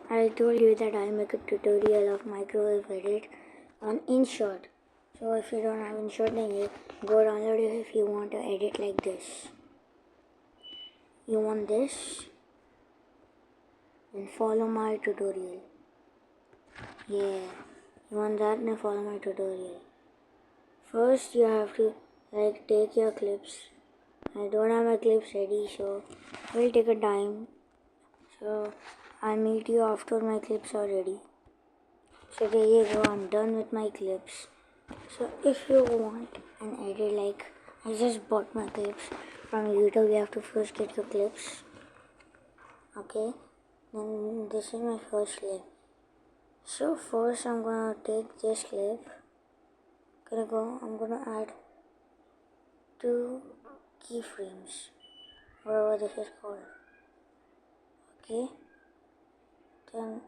I told you that I'll make a tutorial of microwave edit on inshot. So if you don't have inshot, then you go download it if you want to edit like this. You want this, then follow my tutorial. Yeah, you want that, then follow my tutorial. First you have to take your clips. I don't have my clips ready, so it will take a time. So I'll meet you after my clips are ready. So there you go, I'm done with my clips. So if you want an edit, I just bought my clips from YouTube. You have to first get your clips. Okay, then this is my first clip. So first I'm gonna take this clip. I'm gonna add 2 keyframes, whatever this is called. Okay, then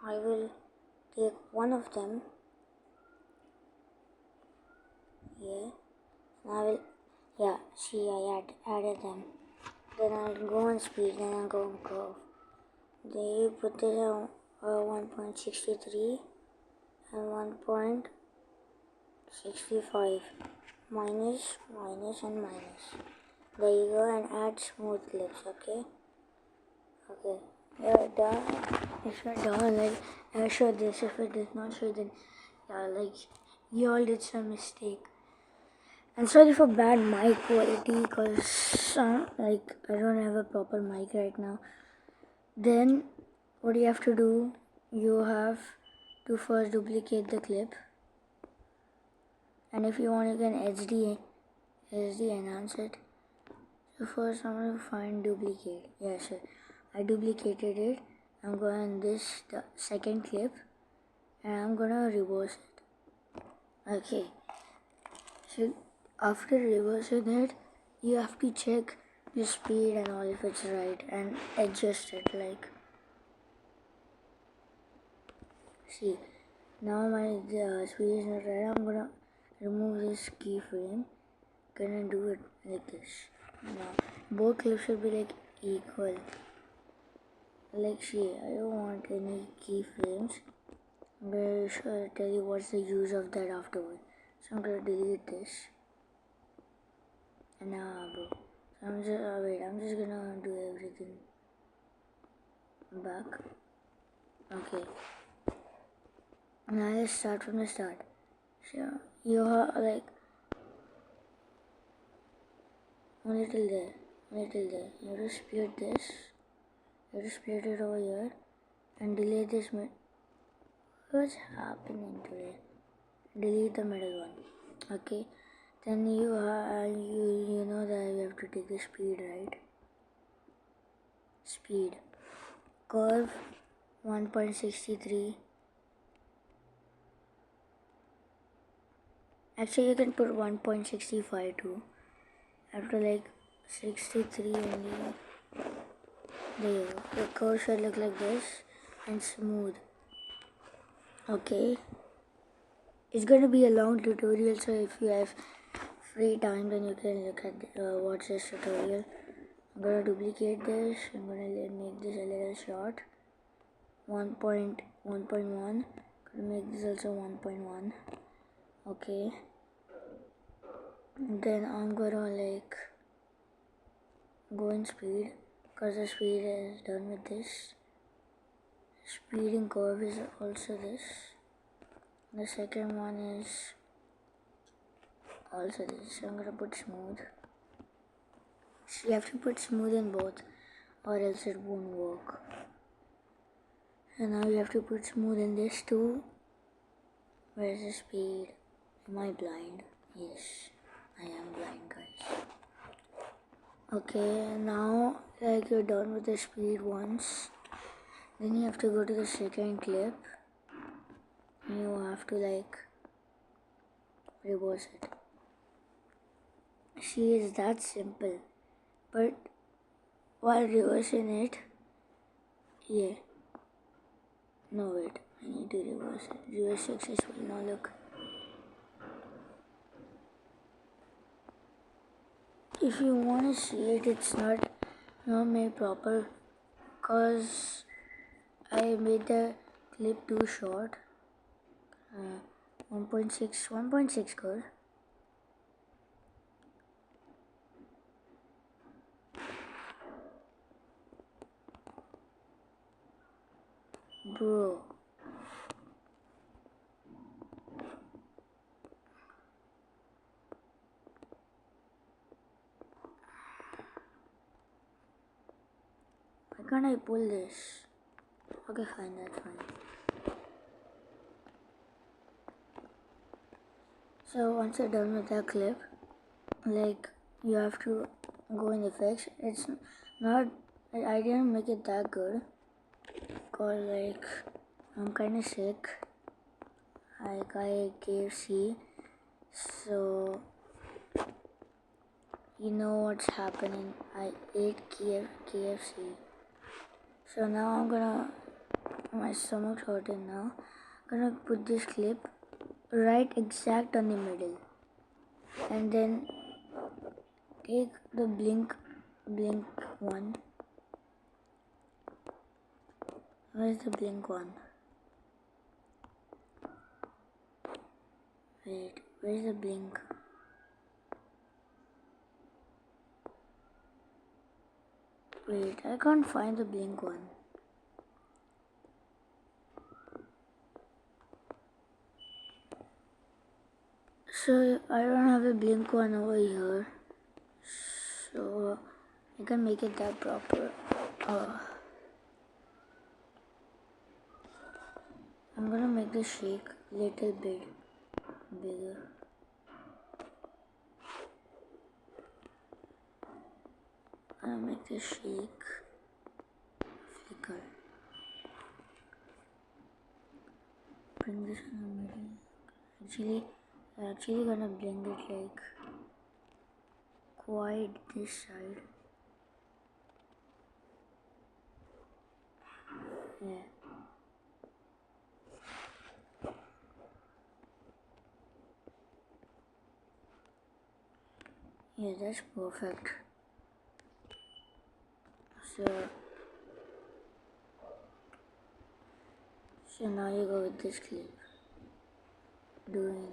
I will take one of them. See, I added them. Then I'll go on speed, then I'll go on curve. Then you put this on 1.63 and 1.65. Minus, minus and minus. There you go, and add smooth clips, okay? Okay, you're done. If you're done, I'll show this. If it did not show, then you all did some mistake. And sorry for bad mic quality, because I don't have a proper mic right now. Then what you have to do, you have to first duplicate the clip, and if you want you can HD enhance it. So first I'm going to find duplicate. Yes, I duplicated it. I'm going the second clip, and I'm gonna reverse it. Okay, so after reversing it, you have to check the speed and all if it's right and adjust it. See, now my speed is not right. I'm gonna remove this keyframe. Gonna do it like this. Now both clips should be equal. See, I don't want any keyframes. I'm gonna tell you what's the use of that afterward. So I'm gonna delete this. And now, bro. So I'm just gonna do everything back. Okay. Now let's start from the start. So you have only till there. You have to split this. You have to split it over here and delete this What's happening today? Delete the middle one. Okay. Then you know that you have to take the speed, right? Speed. Curve 1.63. Actually, you can put 1.65 too. After 63 only. There you go. The curve should look like this and smooth. Okay. It's gonna be a long tutorial, so if you have free time, then you can look at watch this tutorial. I'm gonna duplicate this. I'm gonna make this a little short. 1.1. Gonna make this also 1.1. Okay. Then I'm gonna go in speed, because the speed is done with this. Speed in curve is also this. The second one is also this. So I'm gonna put smooth. So you have to put smooth in both, or else it won't work. And now you have to put smooth in this too. Where's the speed? Am I blind? Yes, I am blind, guys. Okay, now you're done with the speed once. Then you have to go to the second clip. And you have to reverse it. See, it's that simple. But while reversing it, no wait, I need to reverse it. Reverse successful. Now look. If you want to see it, it's not made proper, because I made the clip too short. 1.6 good. Bro. Why can't I pull this? Okay, fine, that's fine. So once you're done with that clip, like, you have to go in effects. It's not, I didn't make it that good because like I'm kind of sick. Like I ate KFC, so you know what's happening. I ate KFC, so now my stomach's hurting now. I'm gonna put this clip right exact on the middle, and then take the blink one. Where's the blink one? Wait, where's the blink? Wait, I can't find the blink one. So I don't have a blink one over here, so I can make it that proper. I'm gonna make the shake little bit bigger. I'll make the shake flicker. Bring this in the middle. I'm actually gonna bring it like quite this side. Yeah. Yeah, that's perfect. So now you go with this clip. Doing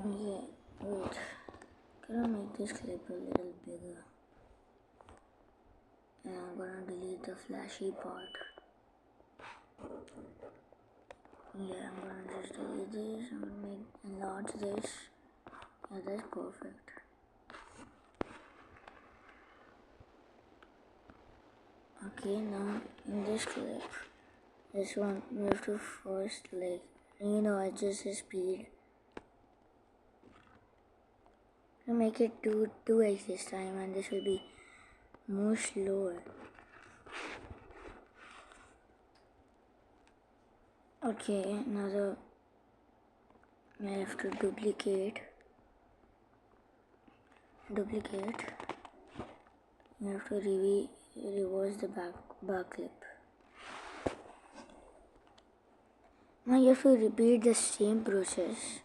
yeah, wait. Gonna make this clip a little bigger. And I'm gonna delete the flashy part. Yeah, I'm gonna just delete this. I'm gonna enlarge this. Yeah, that's perfect. Okay, now in this clip, this one we have to first adjust the speed. To make it 2x this time, and this will be more slower. Okay, now I have to duplicate. You have to reverse the back clip. Now you have to repeat the same process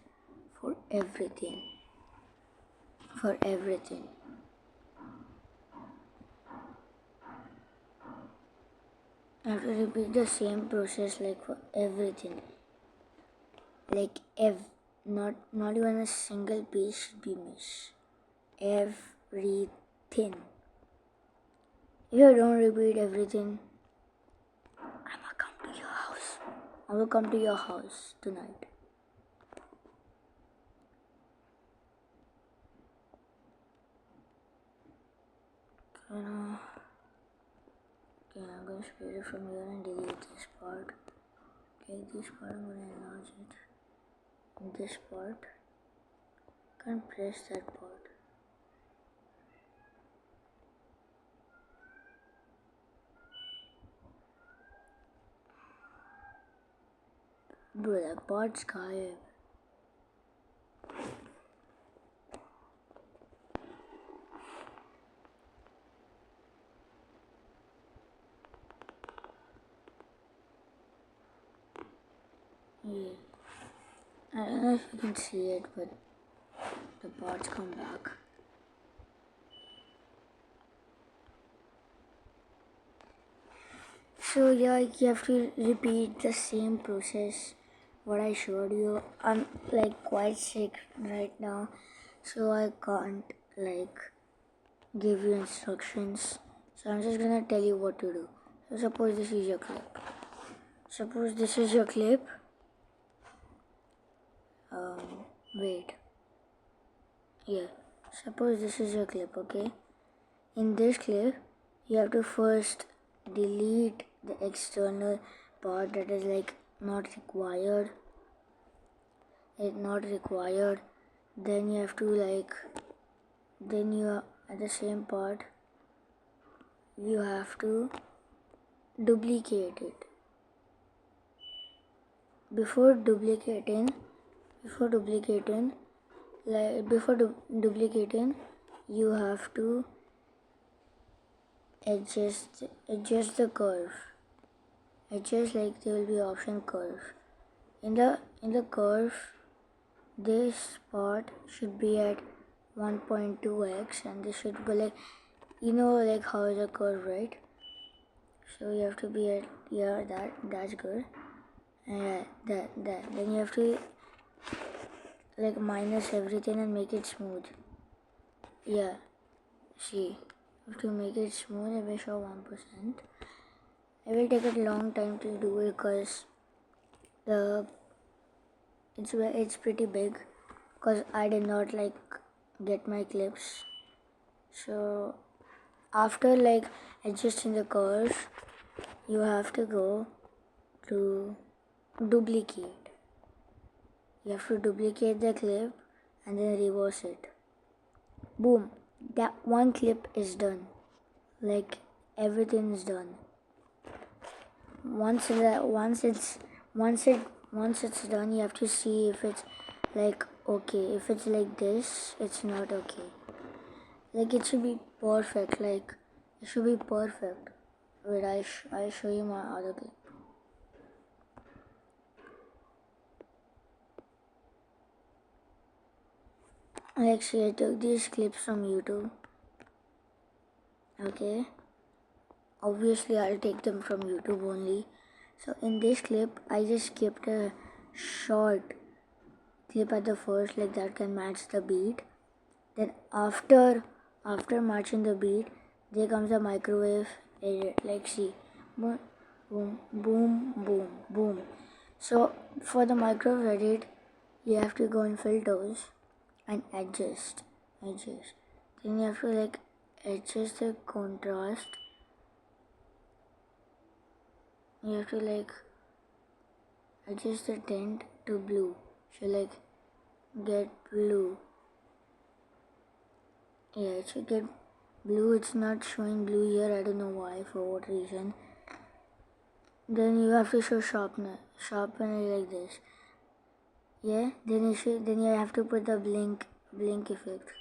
for everything. I have to repeat the same process like for everything. Like not even a single piece should be missed. Everything. If you don't repeat everything, I will come to your house. I will come to your house tonight. Okay, I'm gonna split it from here and delete this part. Okay, this part I'm gonna enlarge it. And this part, I can press that part. Bro, that part's gaib. Yeah. I don't know if you can see it, but the parts come back. So yeah, you have to repeat the same process what I showed you. I'm like quite sick right now, so I can't like give you instructions. So I'm just gonna tell you what to do. So suppose this is your clip. Suppose this is your clip. Wait. Yeah. Suppose this is your clip, okay? In this clip, you have to first delete the external part that is like not required. It's not required. Then you have to like, then you at the same part, you have to duplicate it. Before duplicating, you have to adjust the curve. Adjust, like there will be option curve. In the curve, this part should be at 1.2x, and this should be like, you know, like how is a curve, right? So you have to be at, yeah, that's good. And that then you have to like minus everything and make it smooth. Yeah, see, you have to make it smooth. I will show 1%. It will take a long time to do it because it's pretty big, because I did not like get my clips. So after like adjusting the curve, you have to go to duplicate. You have to duplicate the clip and then reverse it. Boom, that one clip is done. Like everything is done. Once it's done, you have to see if it's like okay. If it's like this, it's not okay. Like it should be perfect. Like it should be perfect. Wait, I'll show you my other clip. Like see, I took these clips from YouTube. Okay. Obviously, I'll take them from YouTube only. So in this clip, I just skipped a short clip at the first, like that can match the beat. Then after matching the beat, there comes a microwave edit. Like see, boom, boom, boom, boom, boom. So for the microwave edit, you have to go in filters and adjust. Then you have to like adjust the contrast. You have to like adjust the tint to blue. So like get blue. Yeah, it should get blue. It's not showing blue here. I don't know why, for what reason. Then you have to show sharpen it like this. Yeah. Then you have to put the blink effect.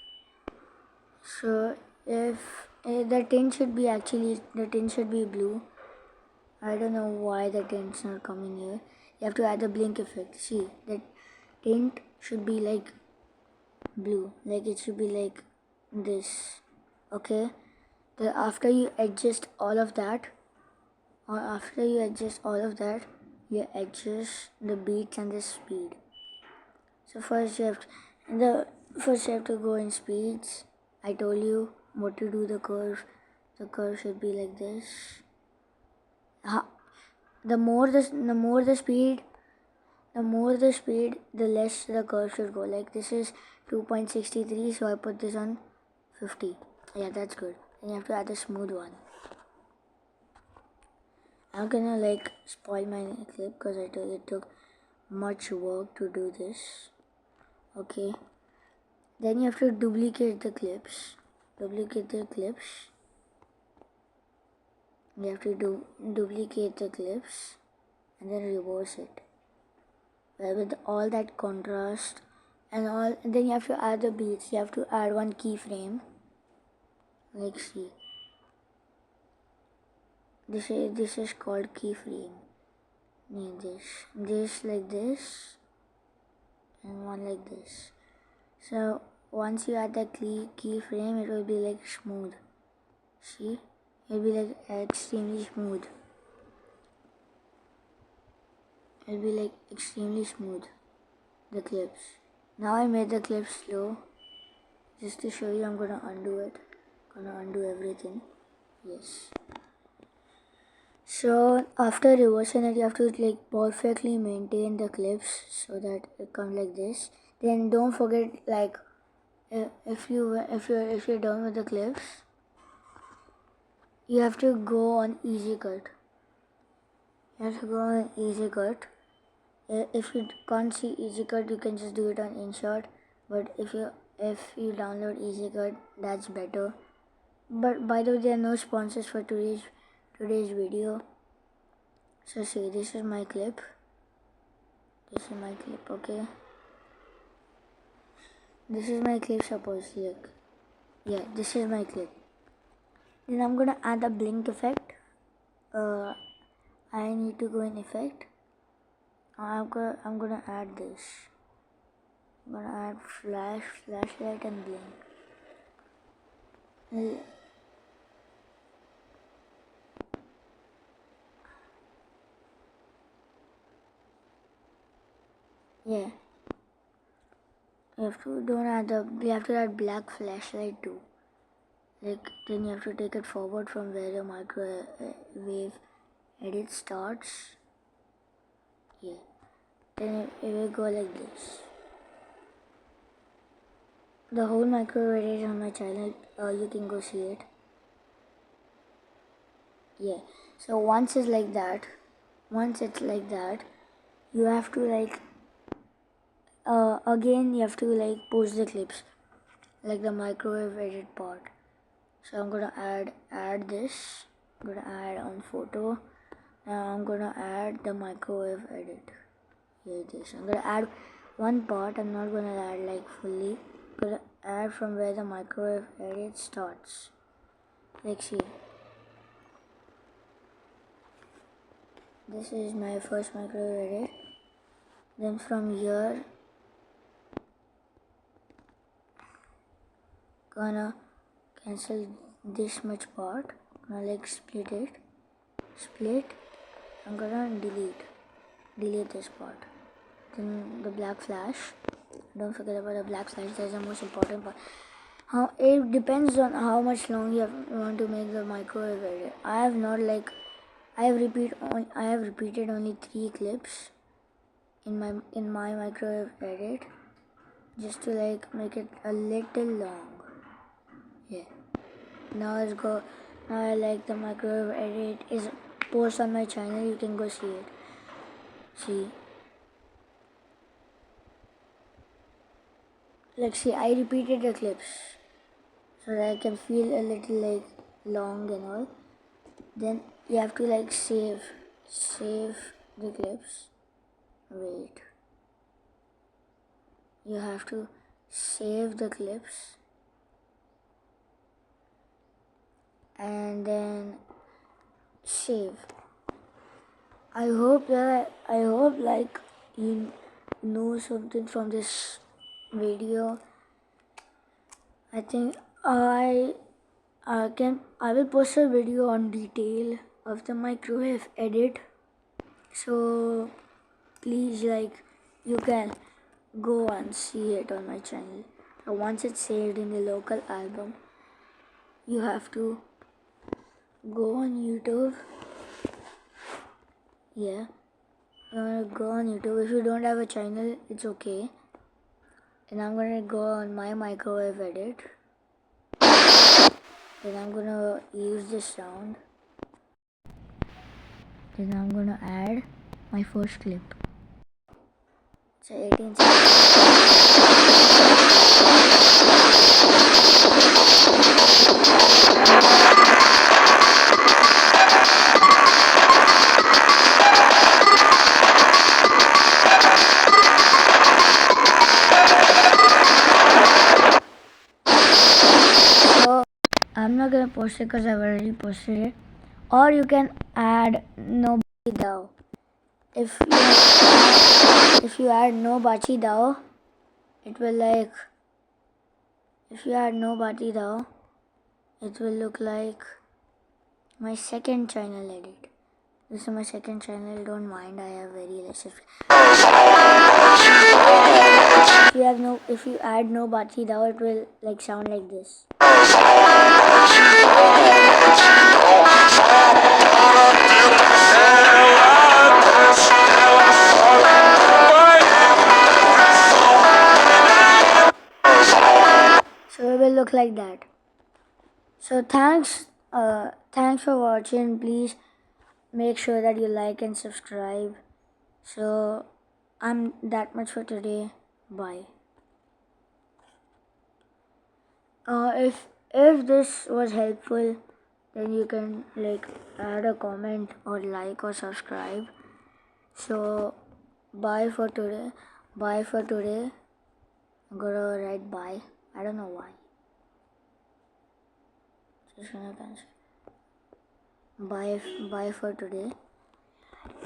So if the tint should be blue. I don't know why the tint's not coming here. You have to add the blink effect. See, the tint should be like blue. Like it should be like this. Okay. Then after you adjust all of that, you adjust the beats and the speed. So first you have to go in speeds. I told you what to do the curve. The curve should be like this. The more the speed, the less the curve should go. Like this is 2.63, so I put this on 50. Yeah, that's good. Then you have to add a smooth one. I'm gonna like spoil my clip because I told it took much work to do this. Okay. Then you have to duplicate the clips. You have to duplicate the clips and then reverse it. With all that contrast and all, and then you have to add the beats. You have to add one keyframe. Like see. This is called keyframe. This like this, and one like this. So once you add the keyframe, it will be like smooth. See, it will be like extremely smooth. It will be like extremely smooth, the clips. Now I made the clips slow just to show you. I'm gonna undo it. Gonna undo everything. Yes. So after reversing it, you have to like perfectly maintain the clips so that it comes like this. Then don't forget, like if you're done with the clips, you have to go on easy cut. You have to go on easy cut. If you can't see easy cut, you can just do it on inshot. But if you download easy cut, that's better. But by the way, there are no sponsors for today's video. So see, this is my clip. Okay. This is my clip, supposedly. Like, yeah, this is my clip. Then I'm gonna add a blink effect. I need to go in effect. I'm gonna add this. I'm gonna add flashlight and blink. Yeah. You have to add black flashlight too. Like, then you have to take it forward from where the microwave edit starts. Yeah. Then it will go like this. The whole microwave edit is on my channel. You can go see it. Yeah. So once it's like that, you have to like again you have to like post the clips, like the microwave edit part. So I'm gonna add this. I'm gonna add on photo. Now I'm gonna add the microwave edit. Here it is. I'm gonna add one part. I'm not gonna add like fully. I'm gonna add from where the microwave edit starts. Like see. This is my first microwave edit. Then from here, gonna cancel this much part. Gonna like split. I'm gonna delete this part. Then the black flash. Don't forget about the black flash. That's the most important part. It depends on how much long you want to make the microwave edit. I have repeated only 3 clips in my microwave edit, just to like make it a little long. Yeah. Now let's go. Now I like the microwave edit is post on my channel. You can go see it. See. Like see, I repeated the clips so that I can feel a little like long and all. Then you have to like save the clips. Wait. You have to save the clips and then save. I hope like you know something from this video. I think I will post a video on detail of the microwave edit, so please like you can go and see it on my channel. Once it's saved in the local album, you have to go on YouTube. Yeah, I'm gonna go on YouTube. If you don't have a channel, it's okay. And I'm gonna go on my microwave edit. Then I'm gonna use this sound. Then I'm gonna add my first clip. It's 18 So I'm not gonna post it because I've already posted it. Or you can add no dao. If you add no bachi dao, it will like if you add no body though, it will look like my second channel edit. This is my second channel, don't mind, I have very less. If you add no bati though, it will like sound like this. So it will look like that. So thanks for watching. Please make sure that you like and subscribe. So I'm that much for today. Bye. If this was helpful, then you can like add a comment or like or subscribe. So bye for today. Bye for today. I'm gonna write bye. I don't know why. Just gonna cancel. Bye for today.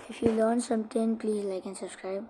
If you learned something, please like and subscribe.